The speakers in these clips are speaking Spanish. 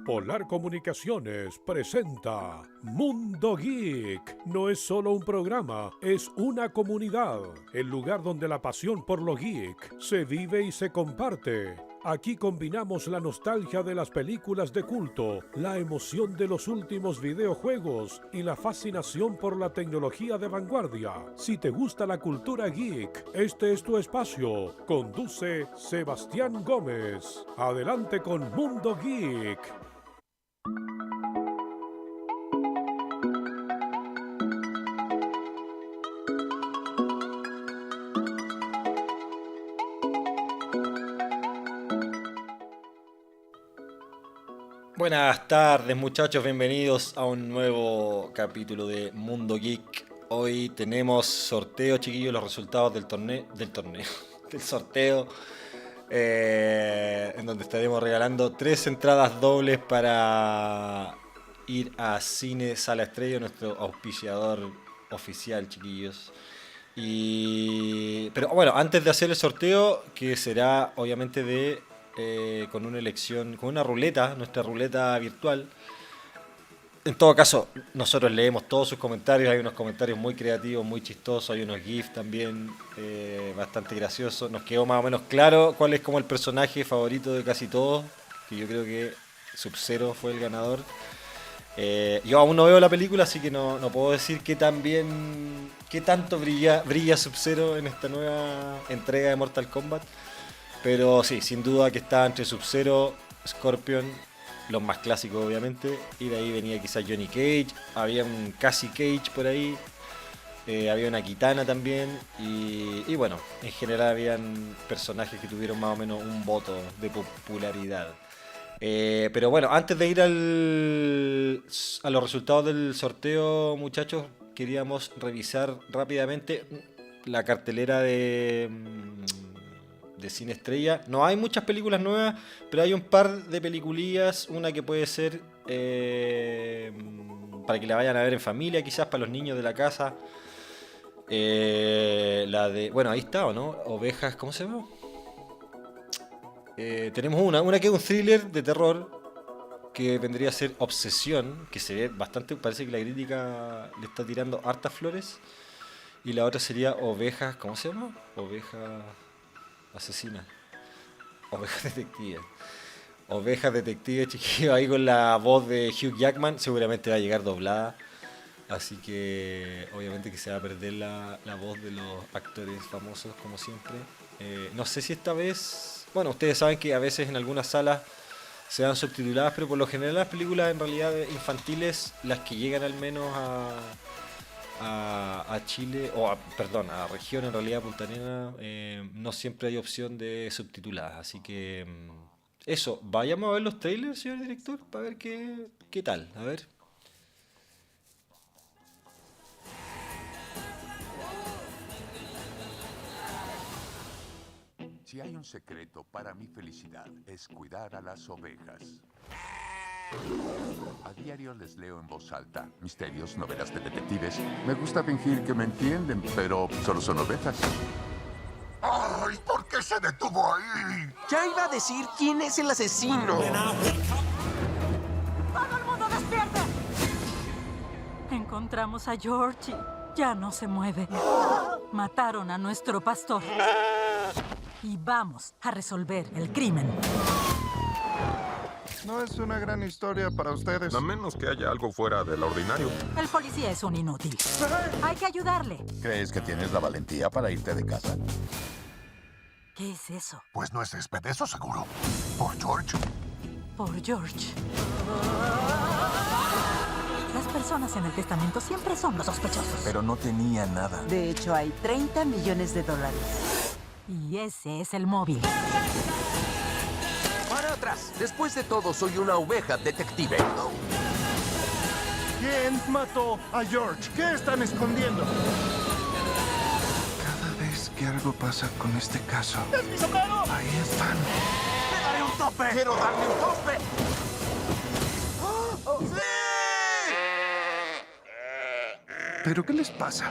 Polar Comunicaciones presenta Mundo Geek. No es solo un programa, es una comunidad. El lugar donde la pasión por lo geek se vive y se comparte. Aquí combinamos la nostalgia de las películas de culto, la emoción de los últimos videojuegos y la fascinación por la tecnología de vanguardia. Si te gusta la cultura geek, este es tu espacio. Conduce Sebastián Gómez. Adelante con Mundo Geek. Buenas tardes muchachos, bienvenidos a un nuevo capítulo de Mundo Geek. Hoy tenemos sorteo, chiquillos, los resultados del sorteo, en donde estaremos regalando 3 entradas dobles para ir a Cine Sala Estrella, nuestro auspiciador oficial, chiquillos. Pero bueno, antes de hacer el sorteo, que será obviamente con una elección, con una ruleta, nuestra ruleta virtual. En todo caso, nosotros leemos todos sus comentarios, hay unos comentarios muy creativos, muy chistosos, hay unos GIFs también bastante graciosos. Nos quedó más o menos claro cuál es como el personaje favorito de casi todos, que yo creo que Sub-Zero fue el ganador. Yo aún no veo la película, así que no puedo decir qué tanto brilla Sub-Zero en esta nueva entrega de Mortal Kombat. Pero sí, sin duda que está entre Sub-Zero, Scorpion, los más clásicos obviamente, y de ahí venía quizás Johnny Cage, había un Cassie Cage por ahí, había una Kitana también, y bueno, en general habían personajes que tuvieron más o menos un voto de popularidad. Pero bueno, antes de ir a los resultados del sorteo, muchachos, queríamos revisar rápidamente la cartelera de Cine Estrella. No hay muchas películas nuevas, pero hay un par de peliculillas. Una que puede ser para que la vayan a ver en familia, quizás para los niños de la casa. La de... Bueno, ahí está, ¿o no? Ovejas, ¿cómo se llama? Tenemos una que es un thriller de terror, que vendría a ser Obsesión, que se ve bastante, parece que la crítica le está tirando hartas flores. Y la otra sería Ovejas, ¿cómo se llama? Ovejas asesina. Ovejas detectives. Ovejas detectives, chiquillos, ahí con la voz de Hugh Jackman. Seguramente va a llegar doblada. Así que obviamente que se va a perder la voz de los actores famosos, como siempre. No sé si esta vez... Bueno, ustedes saben que a veces en algunas salas se dan subtituladas, pero por lo general las películas en realidad infantiles, las que llegan al menos a Chile, perdón, a región en realidad Punta Arenas, no siempre hay opción de subtituladas, así que eso, vayamos a ver los trailers, señor director, para ver qué tal, a ver. Si hay un secreto para mi felicidad, es cuidar a las ovejas. A diario les leo en voz alta misterios, novelas de detectives. Me gusta fingir que me entienden, pero solo son ovejas. ¡Ay! ¿Por qué se detuvo ahí? Ya iba a decir quién es el asesino. ¡Todo el mundo despierte! Encontramos a Georgie. Ya no se mueve. Mataron a nuestro pastor. Y vamos a resolver el crimen. No es una gran historia para ustedes. A menos que haya algo fuera del ordinario. El policía es un inútil. Hay que ayudarle. ¿Crees que tienes la valentía para irte de casa? ¿Qué es eso? Pues no es césped, eso seguro. Por George. Por George. Las personas en el testamento siempre son los sospechosos. Pero no tenía nada. De hecho, hay $30 millones. Y ese es el móvil. Para atrás. Después de todo, soy una oveja detective. ¿Quién mató a George? ¿Qué están escondiendo? Cada vez que algo pasa con este caso... ¡Es mi sombrero! Ahí están. ¡Le daré un tope! ¡Quiero darle un tope! ¡Sí! ¿Pero qué les pasa?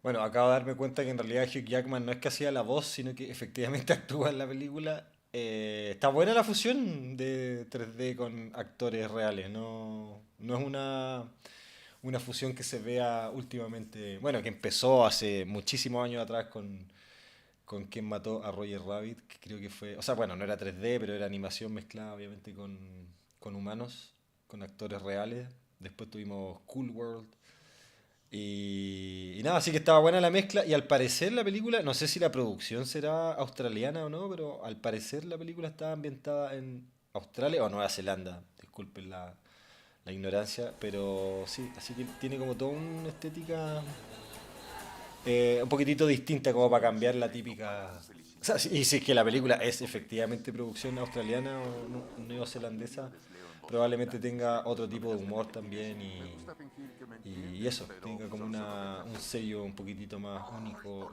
Bueno, acabo de darme cuenta que en realidad Hugh Jackman no es que hacía la voz, sino que efectivamente actúa en la película. Está buena la fusión de 3D con actores reales, no es una fusión que se vea últimamente, bueno, que empezó hace muchísimos años atrás con quien mató a Roger Rabbit, que creo que fue, o sea, bueno, no era 3D, pero era animación mezclada obviamente con humanos, con actores reales. Después tuvimos Cool World. Y nada, así que estaba buena la mezcla. Y al parecer la película, no sé si la producción será australiana o no, pero al parecer la película estaba ambientada en Australia o Nueva Zelanda. Disculpen la ignorancia, pero sí, así que tiene como toda una estética un poquitito distinta como para cambiar la típica... O sea, y si es que la película es efectivamente producción australiana o neozelandesa, probablemente tenga otro tipo de humor también y eso, tenga como un sello un poquitito más único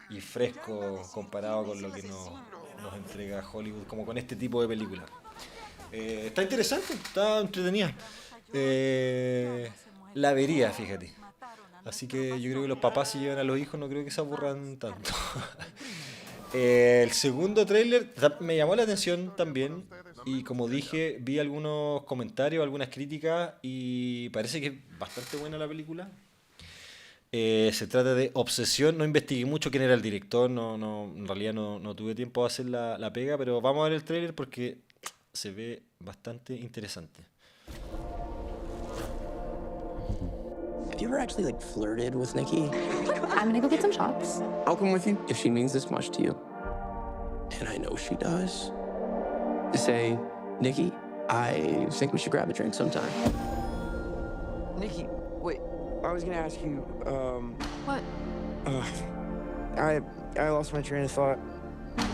y fresco comparado con lo que nos entrega Hollywood, como con este tipo de películas. Está interesante, está entretenida. La vería, fíjate. Así que yo creo que los papás si llevan a los hijos no creo que se aburran tanto. El segundo tráiler me llamó la atención también y como dije vi algunos comentarios, algunas críticas y parece que es bastante buena la película. Se trata de Obsesión, no investigué mucho quién era el director, en realidad no tuve tiempo de hacer la pega, pero vamos a ver el tráiler porque se ve bastante interesante. Have you ever actually like flirted with Nikki? I'm gonna go get some shots. I'll come with you if she means this much to you. And I know she does. To say, Nikki, I think we should grab a drink sometime. Nikki, wait. I was gonna ask you, What? I lost my train of thought.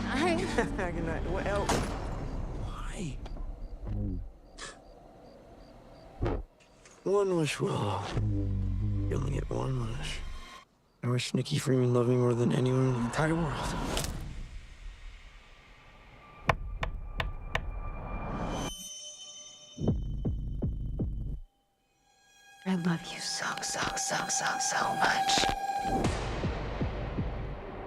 Hi. Good night. What else? Why? One wish, Willow. You only get one wish. I wish Nikki Freeman loved me more than anyone in the entire world. I love you so much.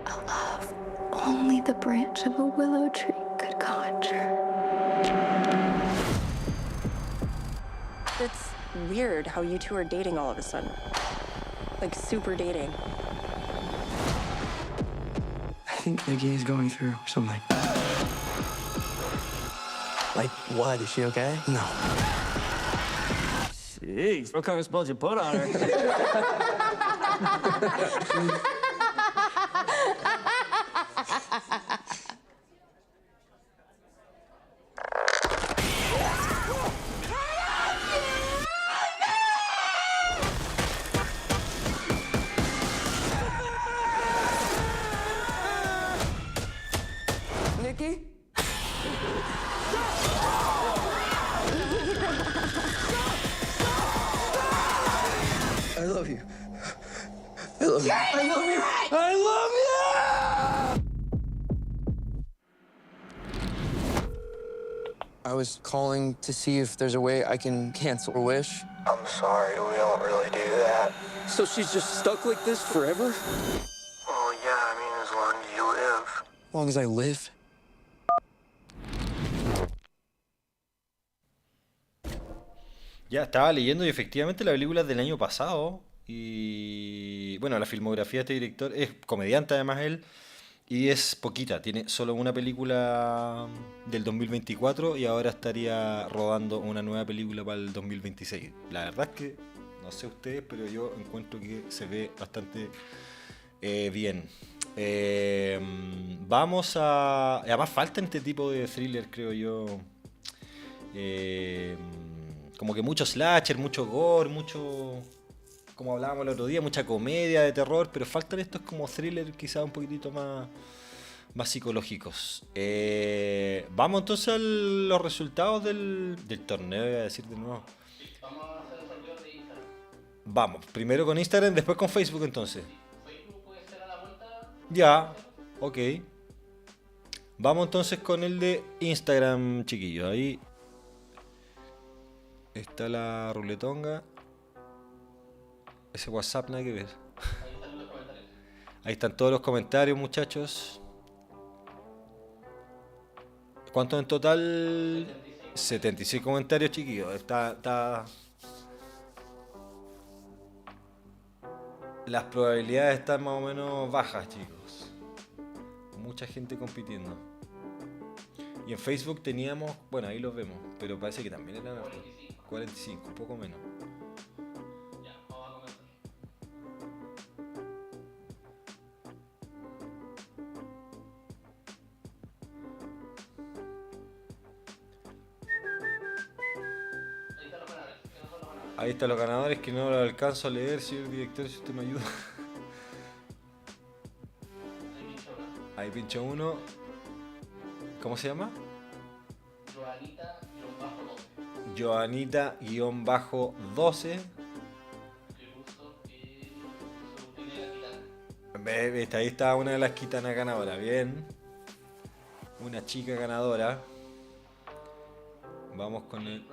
A love only the branch of a willow tree could conjure. It's weird how you two are dating all of a sudden. Like, super dating. I think Nikki is going through something. Like, what? Is she okay? No. Jeez, what kind of spells you put on her? Nikki? I love you. I love you. I love you. I love you! I was calling to see if there's a way I can cancel a wish. I'm sorry, we don't really do that. So she's just stuck like this forever? Well, yeah, I mean, as long as you live. As long as I live? Ya estaba leyendo y efectivamente la película es del año pasado y bueno, la filmografía de este director es comediante además él y es poquita, tiene solo una película del 2024 y ahora estaría rodando una nueva película para el 2026. La verdad es que no sé ustedes, pero yo encuentro que se ve bastante bien. Vamos a... Además falta este tipo de thriller, creo yo. Como que mucho slasher, mucho gore, mucho... Como hablábamos el otro día, mucha comedia de terror, pero faltan estos como thrillers quizás un poquitito más psicológicos. Vamos entonces a los resultados del torneo, voy a decir de nuevo. Vamos, primero con Instagram, después con Facebook entonces. Ya, ok. Vamos entonces con el de Instagram, chiquillos. Ahí está la ruletonga. Ese WhatsApp nada que ver. Ahí están todos los comentarios, muchachos. ¿Cuántos en total? 76 comentarios, chiquillos. Las probabilidades están más o menos bajas, chicos. Mucha gente compitiendo. Y en Facebook teníamos, bueno, ahí los vemos, pero parece que también eran 45, un poco menos. Ahí están los ganadores que no lo alcanzo a leer, señor director, si usted me ayuda. Ahí pincho uno. ¿Cómo se llama? Joanita-12. Ahí está una de las gitanas ganadoras. Bien. Una chica ganadora. Vamos con el...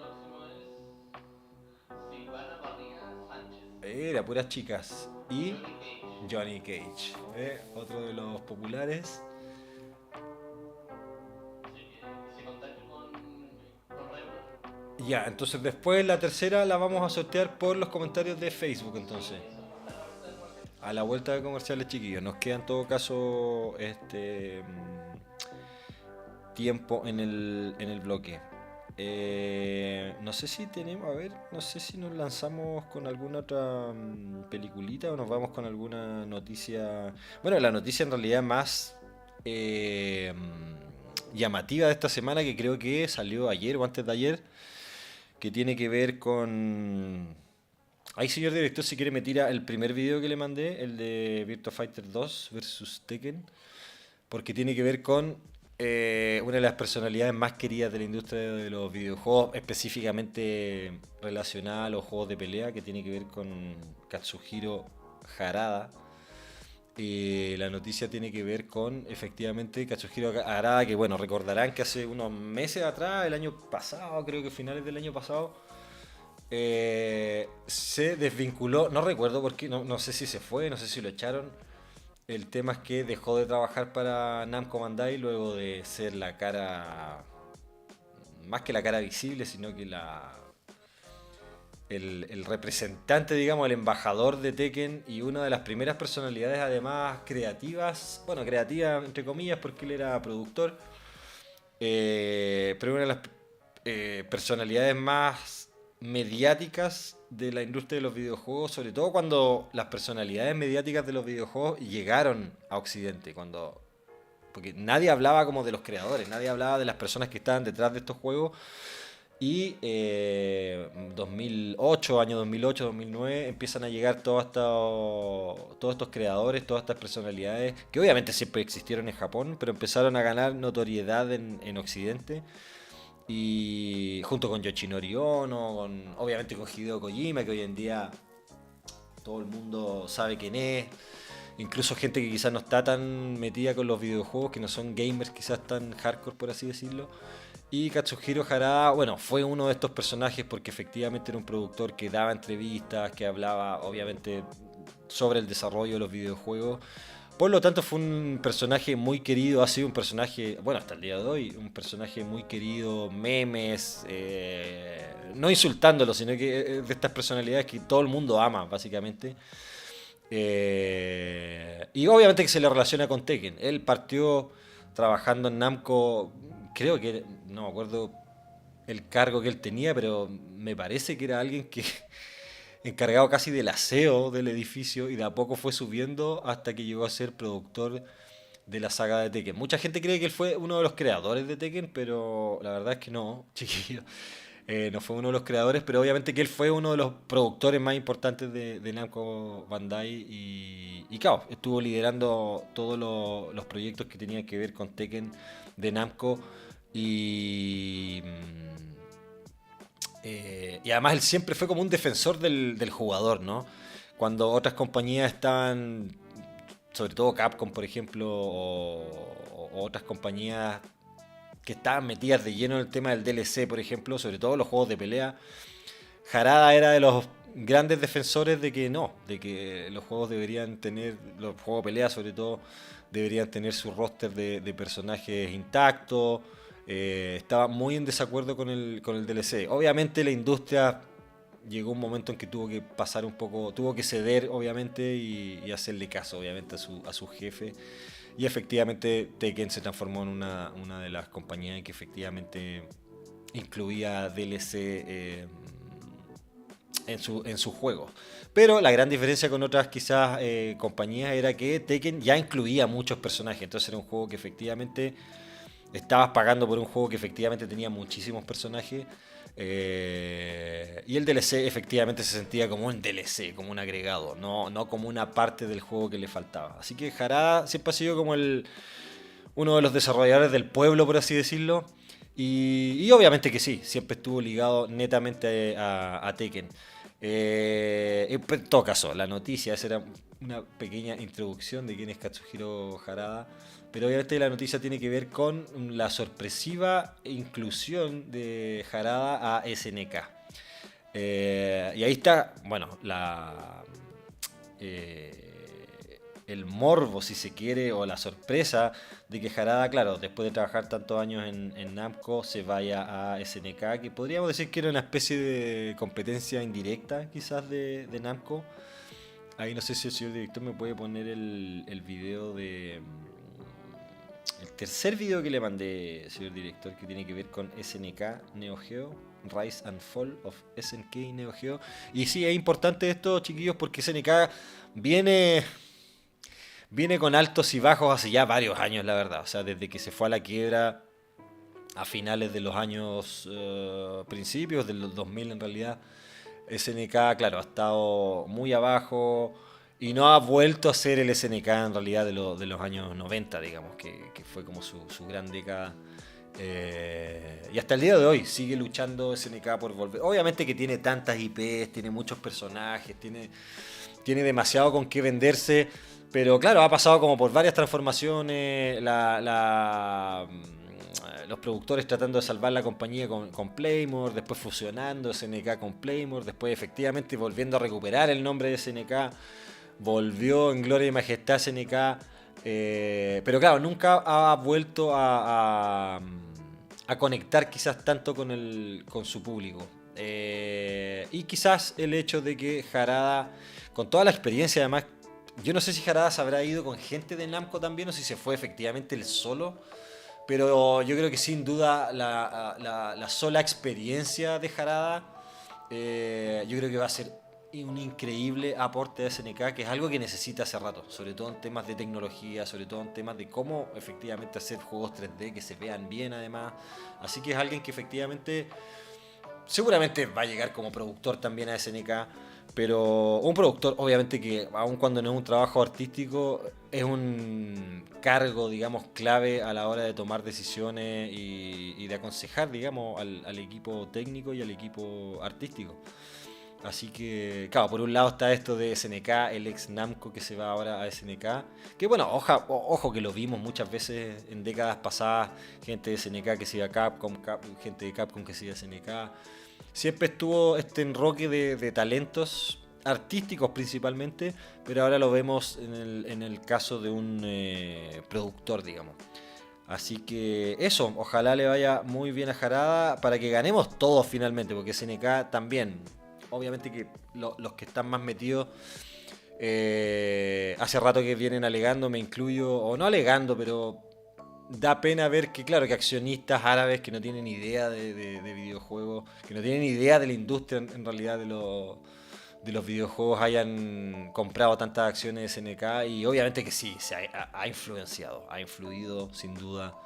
Era puras chicas. Y Johnny Cage. Otro de los populares. Ya, entonces después la tercera la vamos a sortear por los comentarios de Facebook, entonces. A la vuelta de comerciales, chiquillos. Nos queda en todo caso tiempo en el bloque. No sé si tenemos, a ver, no sé si nos lanzamos con alguna otra peliculita o nos vamos con alguna noticia. Bueno, la noticia en realidad más llamativa de esta semana, que creo que salió ayer o antes de ayer, que tiene que ver con... Ahí, señor director, si quiere me tira el primer video que le mandé, el de Virtua Fighter 2 versus Tekken, porque tiene que ver con una de las personalidades más queridas de la industria de los videojuegos, específicamente relacionada a los juegos de pelea, que tiene que ver con Katsuhiro Harada. La noticia tiene que ver con, efectivamente, Katsuhiro Harada, que bueno, recordarán que hace unos meses atrás, el año pasado, creo que finales del año pasado, se desvinculó, no recuerdo por qué, no sé si se fue, no sé si lo echaron. El tema es que dejó de trabajar para Namco Bandai luego de ser la cara, más que la cara visible, sino que el representante, digamos, el embajador de Tekken y una de las primeras personalidades además creativas, bueno, creativa entre comillas porque él era productor, pero una de las personalidades más mediáticas de la industria de los videojuegos, sobre todo cuando las personalidades mediáticas de los videojuegos llegaron a Occidente, porque nadie hablaba como de los creadores, nadie hablaba de las personas que estaban detrás de estos juegos. Y 2008, año 2008, 2009 empiezan a llegar todos estos creadores, todas estas personalidades que obviamente siempre existieron en Japón, pero empezaron a ganar notoriedad en Occidente. Y junto con Yoshinori Ono, obviamente con Hideo Kojima, que hoy en día todo el mundo sabe quién es. Incluso gente que quizás no está tan metida con los videojuegos, que no son gamers quizás tan hardcore, por así decirlo. Y Katsuhiro Harada, bueno, fue uno de estos personajes porque efectivamente era un productor que daba entrevistas, que hablaba obviamente sobre el desarrollo de los videojuegos. Por lo tanto fue un personaje muy querido, ha sido un personaje, bueno, hasta el día de hoy, un personaje muy querido, memes, no insultándolo, sino que de estas personalidades que todo el mundo ama, básicamente. Y obviamente que se le relaciona con Tekken. Él partió trabajando en Namco, creo que, no me acuerdo el cargo que él tenía, pero me parece que era alguien que... encargado casi del aseo del edificio, y de a poco fue subiendo hasta que llegó a ser productor de la saga de Tekken. Mucha gente cree que él fue uno de los creadores de Tekken, pero la verdad es que no, chiquillo. No fue uno de los creadores, pero obviamente que él fue uno de los productores más importantes de Namco Bandai y claro, estuvo liderando todos los proyectos que tenían que ver con Tekken de Namco y además él siempre fue como un defensor del jugador, ¿no? Cuando otras compañías estaban, sobre todo Capcom, por ejemplo, o otras compañías que estaban metidas de lleno en el tema del DLC, por ejemplo, sobre todo los juegos de pelea, Harada era de los grandes defensores de que no, de que los juegos deberían tener, los juegos de pelea sobre todo, deberían tener su roster de personajes intactos. Estaba muy en desacuerdo con el DLC. Obviamente la industria llegó un momento en que tuvo que pasar un poco, tuvo que ceder obviamente y hacerle caso obviamente a su jefe. Y efectivamente Tekken se transformó en una de las compañías que efectivamente incluía DLC en su juego. Pero la gran diferencia con otras quizás compañías era que Tekken ya incluía muchos personajes. Entonces era un juego que efectivamente estabas pagando por un juego que efectivamente tenía muchísimos personajes. Y el DLC efectivamente se sentía como un DLC, como un agregado, no como una parte del juego que le faltaba. Así que Harada siempre ha sido como uno de los desarrolladores del pueblo, por así decirlo. Y obviamente que sí, siempre estuvo ligado netamente a Tekken. En todo caso, la noticia, esa era una pequeña introducción de quién es Katsuhiro Harada. Pero obviamente la noticia tiene que ver con la sorpresiva inclusión de Harada a SNK. Y ahí está, bueno, el morbo, si se quiere, o la sorpresa de que Harada, claro, después de trabajar tantos años en Namco, se vaya a SNK, que podríamos decir que era una especie de competencia indirecta, quizás, de Namco. Ahí no sé si el señor director me puede poner el video de... El tercer video que le mandé, señor director, que tiene que ver con SNK Neo Geo, Rise and Fall of SNK Neo Geo. Y sí, es importante esto, chiquillos, porque SNK viene con altos y bajos hace ya varios años, la verdad. O sea, desde que se fue a la quiebra a finales de los años principios de los 2000 en realidad, SNK, claro, ha estado muy abajo. Y no ha vuelto a ser el SNK en realidad de los años 90, digamos, que fue como su gran década. Y hasta el día de hoy sigue luchando SNK por volver. Obviamente que tiene tantas IPs, tiene muchos personajes, tiene demasiado con qué venderse. Pero claro, ha pasado como por varias transformaciones. Los productores tratando de salvar la compañía con Playmore, después fusionando SNK con Playmore, después efectivamente volviendo a recuperar el nombre de SNK. Volvió en gloria y majestad SNK, pero claro, nunca ha vuelto a conectar quizás tanto con su público. Y quizás el hecho de que Harada, con toda la experiencia además, yo no sé si Harada se habrá ido con gente de Namco también o si se fue efectivamente él solo, pero yo creo que sin duda la sola experiencia de Harada, yo creo que va a ser un increíble aporte de SNK, que es algo que necesita hace rato, sobre todo en temas de tecnología, sobre todo en temas de cómo efectivamente hacer juegos 3D que se vean bien además. Así que es alguien que efectivamente seguramente va a llegar como productor también a SNK, pero un productor obviamente que aun cuando no es un trabajo artístico es un cargo, digamos, clave a la hora de tomar decisiones y de aconsejar, digamos, al equipo técnico y al equipo artístico. Así que, claro, por un lado está esto de SNK, el ex Namco que se va ahora a SNK. Que bueno, ojo que lo vimos muchas veces en décadas pasadas. Gente de SNK que se iba a Capcom, gente de Capcom que se iba a SNK. Siempre estuvo este enroque de talentos artísticos principalmente, pero ahora lo vemos en el caso de un productor, digamos. Así que eso, ojalá le vaya muy bien a Harada para que ganemos todos finalmente, porque SNK también... Obviamente que los que están más metidos hace rato que vienen alegando, me incluyo, o no alegando, pero da pena ver que, claro, que accionistas árabes que no tienen idea de videojuegos, que no tienen idea de la industria en realidad de los videojuegos hayan comprado tantas acciones de SNK, y obviamente que sí, ha influido sin duda.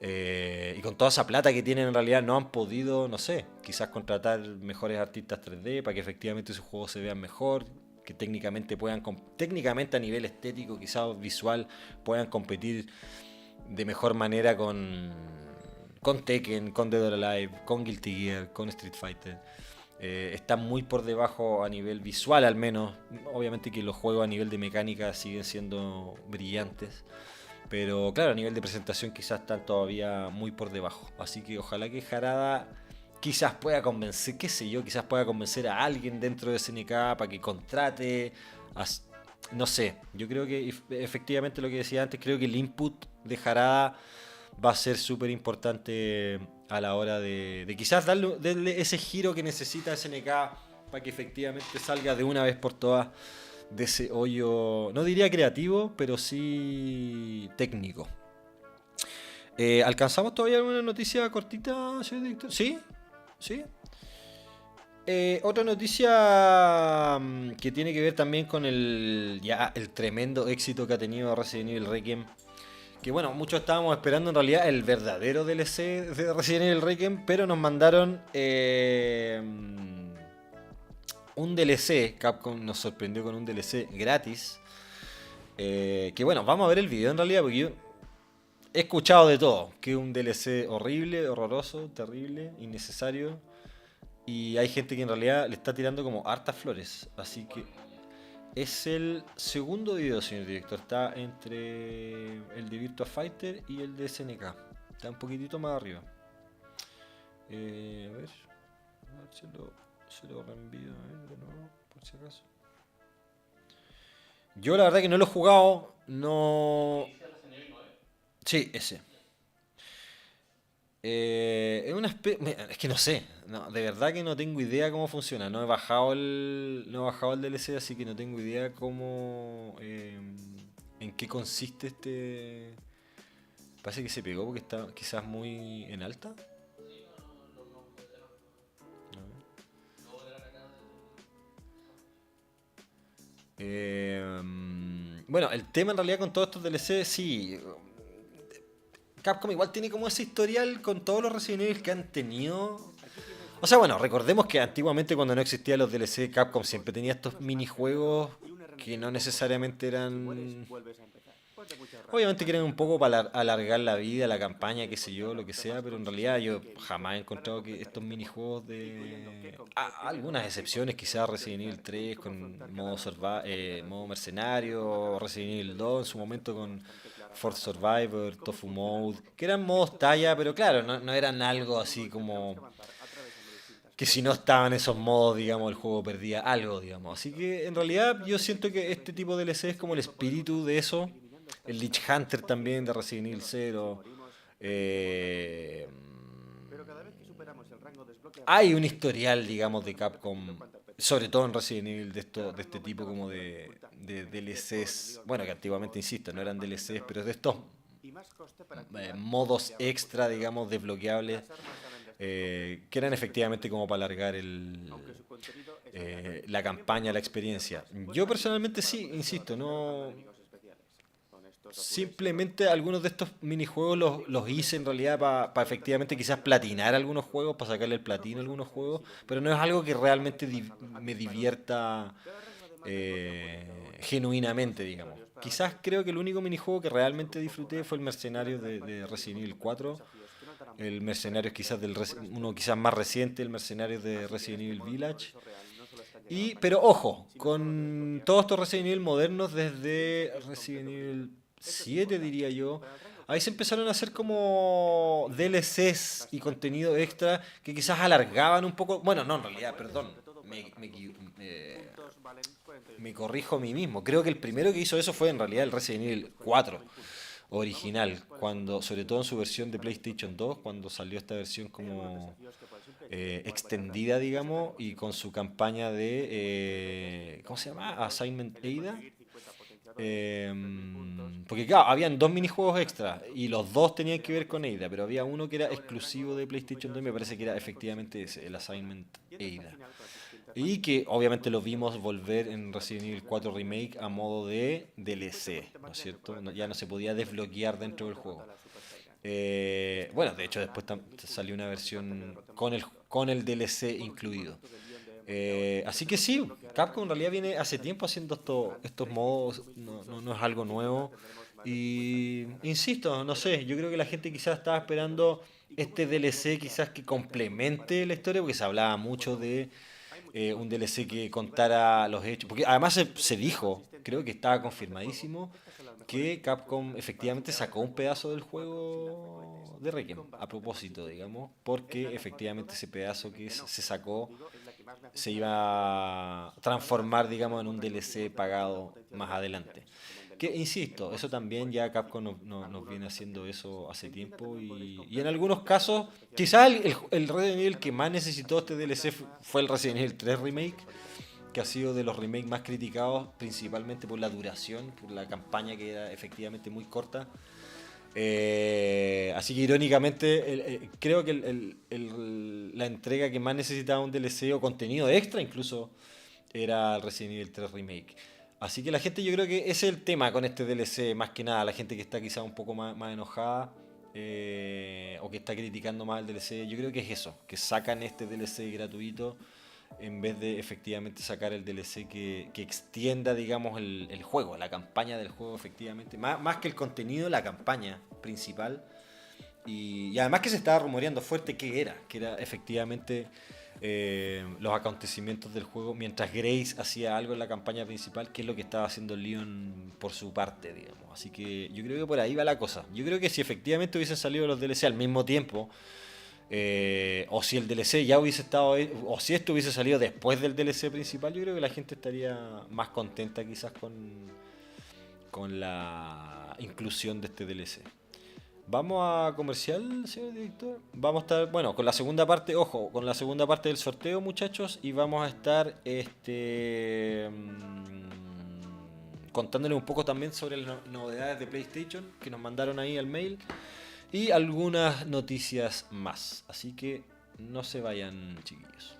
Y con toda esa plata que tienen en realidad no han podido, no sé, quizás contratar mejores artistas 3D para que efectivamente sus juegos se vean mejor, que técnicamente a nivel estético, quizás visual, puedan competir de mejor manera con Tekken, con Dead or Alive, con Guilty Gear, con Street Fighter. Están muy por debajo a nivel visual al menos. Obviamente que los juegos a nivel de mecánica siguen siendo brillantes. Pero claro, a nivel de presentación quizás están todavía muy por debajo. Así que ojalá que Harada quizás pueda convencer, qué sé yo, quizás pueda convencer a alguien dentro de SNK para que contrate, no sé, yo creo que efectivamente lo que decía antes, creo que el input de Harada va a ser súper importante a la hora de quizás darle ese giro que necesita SNK para que efectivamente salga de una vez por todas de ese hoyo, no diría creativo, pero sí técnico. ¿Alcanzamos todavía alguna noticia cortita, señor director? ¿Sí? ¿Sí? Otra noticia que tiene que ver también con el tremendo éxito que ha tenido Resident Evil Requiem. Que bueno, muchos estábamos esperando en realidad el verdadero DLC de Resident Evil Requiem, pero nos mandaron un DLC. Capcom nos sorprendió con un DLC gratis. Que bueno, vamos a ver el video en realidad, porque yo he escuchado de todo. Que es un DLC horrible, horroroso, terrible, innecesario. Y hay gente que en realidad le está tirando como hartas flores. Así que es el segundo video, señor director. Está entre el de Virtua Fighter y el de SNK. Está un poquitito más arriba. A ver si lo reenvío de nuevo, por si acaso. Yo la verdad que no lo he jugado. No. Sí, ese. Es una es que no sé, no, de verdad que no tengo idea cómo funciona. No he bajado el DLC, así que no tengo idea cómo en qué consiste este. Parece que se pegó porque está quizás muy en alta. Bueno, el tema en realidad con todos estos DLC, sí. Capcom igual tiene como ese historial con todos los Resident Evil que han tenido. O sea, bueno, recordemos que antiguamente cuando no existían los DLC, Capcom siempre tenía estos minijuegos que no necesariamente eran... Obviamente quieren un poco para alargar la vida, la campaña, qué sé yo, lo que sea, pero en realidad yo jamás he encontrado que estos minijuegos de... algunas excepciones, quizás Resident Evil 3 con modo mercenario, Resident Evil 2 en su momento con Force Survivor, Tofu Mode, que eran modos talla, pero claro, no eran algo así como... que si no estaban esos modos, digamos, el juego perdía algo, digamos. Así que en realidad yo siento que este tipo de DLC es como el espíritu de eso. El Lich Hunter también de Resident Evil 0. Hay un historial, digamos, de Capcom, sobre todo en Resident Evil, de este tipo como de DLCs. Bueno, que antiguamente, insisto, no eran DLCs, pero de estos modos extra, digamos, desbloqueables, que eran efectivamente como para alargar la campaña, la experiencia. Yo personalmente sí, insisto, no... Simplemente algunos de estos minijuegos los hice en realidad para efectivamente quizás platinar algunos juegos, para sacarle el platino a algunos juegos, pero no es algo que realmente me divierta genuinamente, digamos. Quizás creo que el único minijuego que realmente disfruté fue el Mercenario de Resident Evil 4. El Mercenario es quizás uno quizás más reciente, el Mercenario de Resident Evil Village. Pero ojo, con todos estos Resident Evil modernos desde Resident Evil 7 diría yo, ahí se empezaron a hacer como DLCs y contenido extra que quizás alargaban un poco, bueno, no, en realidad, perdón, me corrijo a mí mismo, creo que el primero que hizo eso fue en realidad el Resident Evil 4 original, cuando, sobre todo en su versión de PlayStation 2, cuando salió esta versión como extendida, digamos, y con su campaña de, ¿cómo se llama? Assignment Ada. Porque claro, habían dos minijuegos extra y los dos tenían que ver con Ada, pero había uno que era exclusivo de PlayStation 2 y me parece que era efectivamente ese, el Assignment Ada. Y que obviamente lo vimos volver en Resident Evil 4 Remake a modo de DLC, ¿no es cierto? Ya no se podía desbloquear dentro del juego. Bueno, de hecho después salió una versión con el DLC incluido. Así que sí, Capcom en realidad viene hace tiempo haciendo estos modos, no es algo nuevo. Y insisto, no sé, yo creo que la gente quizás estaba esperando este DLC quizás que complemente la historia, porque se hablaba mucho de un DLC que contara los hechos, porque además se dijo, creo que estaba confirmadísimo, que Capcom efectivamente sacó un pedazo del juego de Requiem, a propósito, digamos, porque efectivamente ese pedazo que se sacó se iba a transformar, digamos, en un DLC pagado más adelante. Que, insisto, eso también ya Capcom nos viene haciendo eso hace tiempo y en algunos casos, quizás el Resident Evil que más necesitó este DLC fue el Resident Evil 3 Remake, que ha sido de los remakes más criticados, principalmente por la duración, por la campaña que era efectivamente muy corta. Así que irónicamente creo que la entrega que más necesitaba un DLC o contenido extra incluso era el Resident Evil 3 Remake. Así que la gente, yo creo que ese es el tema con este DLC, más que nada, la gente que está quizá un poco más enojada o que está criticando más el DLC, yo creo que es eso, que sacan este DLC gratuito en vez de efectivamente sacar el DLC que extienda, digamos, el juego, la campaña del juego, efectivamente, más que el contenido, la campaña principal. Y además que se estaba rumoreando fuerte que era efectivamente los acontecimientos del juego mientras Grace hacía algo en la campaña principal, que es lo que estaba haciendo Leon por su parte, digamos. Así que yo creo que por ahí va la cosa. Yo creo que si efectivamente hubiesen salido los DLC al mismo tiempo, o si el DLC ya hubiese estado, o si esto hubiese salido después del DLC principal, yo creo que la gente estaría más contenta quizás con la inclusión de este DLC. Vamos a comercial, señor director. Vamos a estar, bueno, con la segunda parte, ojo, con la segunda parte del sorteo, muchachos, y vamos a estar contándole un poco también sobre las novedades de PlayStation que nos mandaron ahí al mail y algunas noticias más. Así que no se vayan, chiquillos.